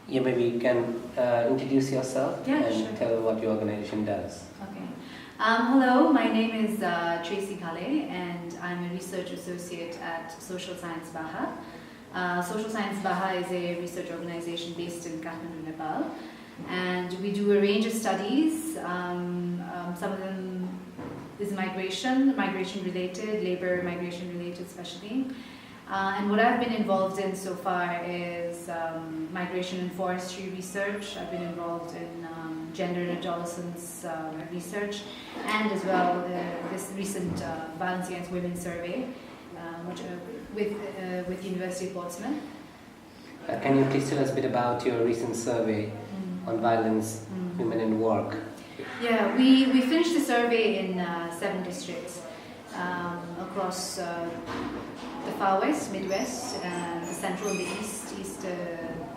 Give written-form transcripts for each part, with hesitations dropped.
Yeah, maybe you can introduce yourself and Sure. tell what your organization does. Okay. Hello, my name is Tracy Ghale, and I'm a research associate at Science Baha. Science Baha is a research organization based in Kathmandu, Nepal, and we do a range of studies. Some of them is migration related, labor migration related especially. And what I've been involved in so far is migration and forestry research. I've been involved in gender and adolescence research, and as well this recent violence against women survey, which with University of Portsmouth. Can you please tell us a bit about your recent survey on violence, women and work? Yeah, we finished the survey in 7 districts across the far west, Midwest, the central and the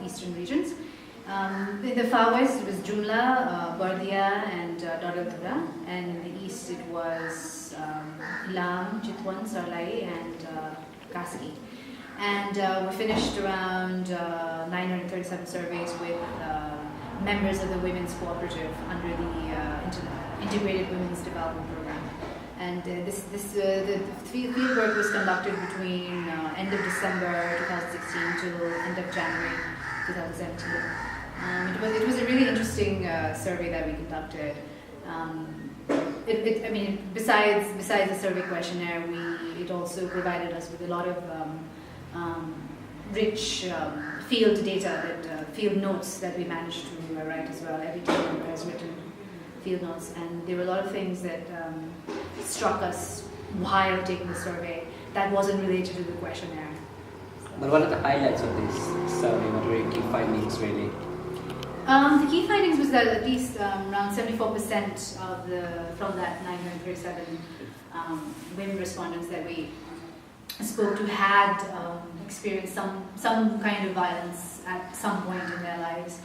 eastern regions. In the far west it was Jumla, Bardia and Dadadura, and in the east it was Ilam, Chitwan, Sarlai and Kaski. And we finished around 937 surveys with members of the Women's Cooperative under the Integrated Women's Development Program. And the field work was conducted between end of December 2016 till end of January 2017. It was a really interesting survey that we conducted. Besides the survey questionnaire, it also provided us with a lot of rich field data, field notes that we managed to write as well. Every team member has written field notes, and there were a lot of things that struck us while taking the survey that wasn't related to the questionnaire. But what are the highlights of this survey? What were your key findings really? The key findings was that at least around 74% from that 937 women respondents that we spoke to had experienced some kind of violence at some point in their lives.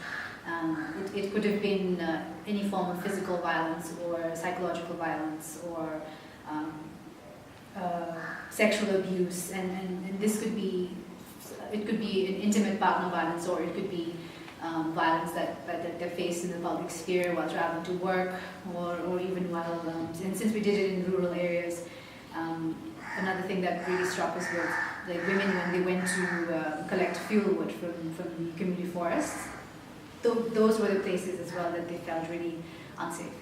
It could have been any form of physical violence or psychological violence or sexual abuse, and this could be an intimate partner violence, or it could be violence that they face in the public sphere while traveling to work, or even while and since we did it in rural areas. Another thing that really struck us was like women when they went to collect fuel wood from community forests. Those were the places as well that they felt really unsafe,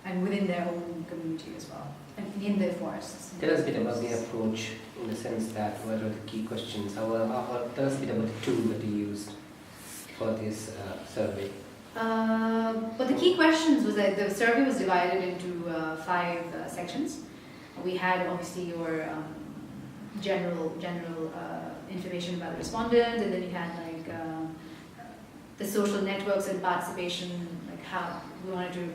and within their own community as well, and in their forests. Tell us a bit about the approach, in the sense that what are the key questions? Tell us a bit about the tool that you used for this survey. But the key questions was that the survey was divided into 5 sections. We had obviously your general information about the respondent, and then you had like the social networks and participation, like how we wanted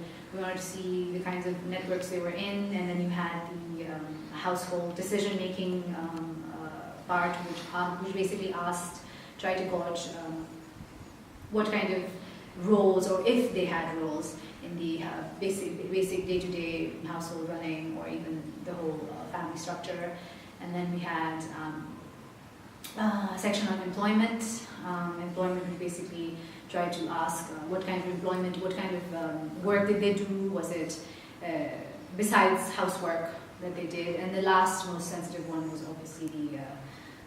to see the kinds of networks they were in, and then you had the household decision-making part, which basically tried to gauge what kind of roles, or if they had roles in the basic day-to-day household running, or even the whole family structure. And then we had a section on employment. Employment, we basically tried to ask what kind of employment, what kind of work did they do, was it besides housework that they did. And the last most sensitive one was obviously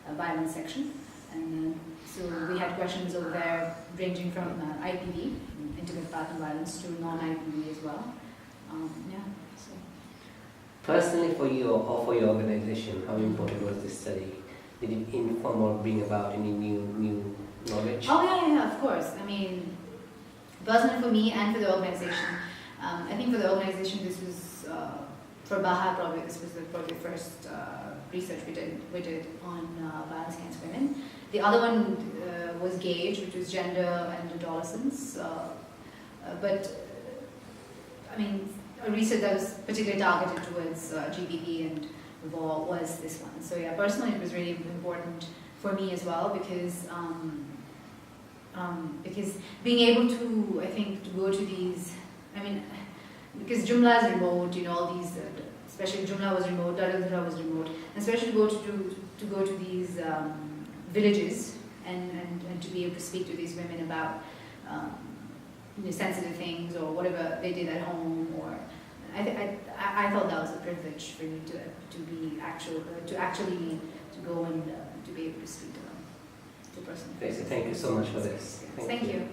the violence section. And so we had questions over there ranging from IPV, intimate partner violence, to non-IPV as well. So. Personally, for you or for your organization, how important was this study? Did it inform or bring about any new knowledge? Oh yeah, of course. I mean, personally for me and for the organization, I think for the organization this was, for Baha probably this was probably the first research we did on violence against women. The other one was GAGE, which was gender and adolescence. But I mean, a research that was particularly targeted towards GBV and VAW was this one. So yeah, personally it was really important for me as well, because being able to, I think, to go to these, I mean, because Jumla is remote, all these, especially Jumla was remote, Dadadura was remote, and especially to go to these villages and to be able to speak to these women about sensitive things or whatever they did at home. Or I thought that was a privilege for you to be to go and to be able to speak to them, to personally. Tracy, thank you so much for this. Thank you.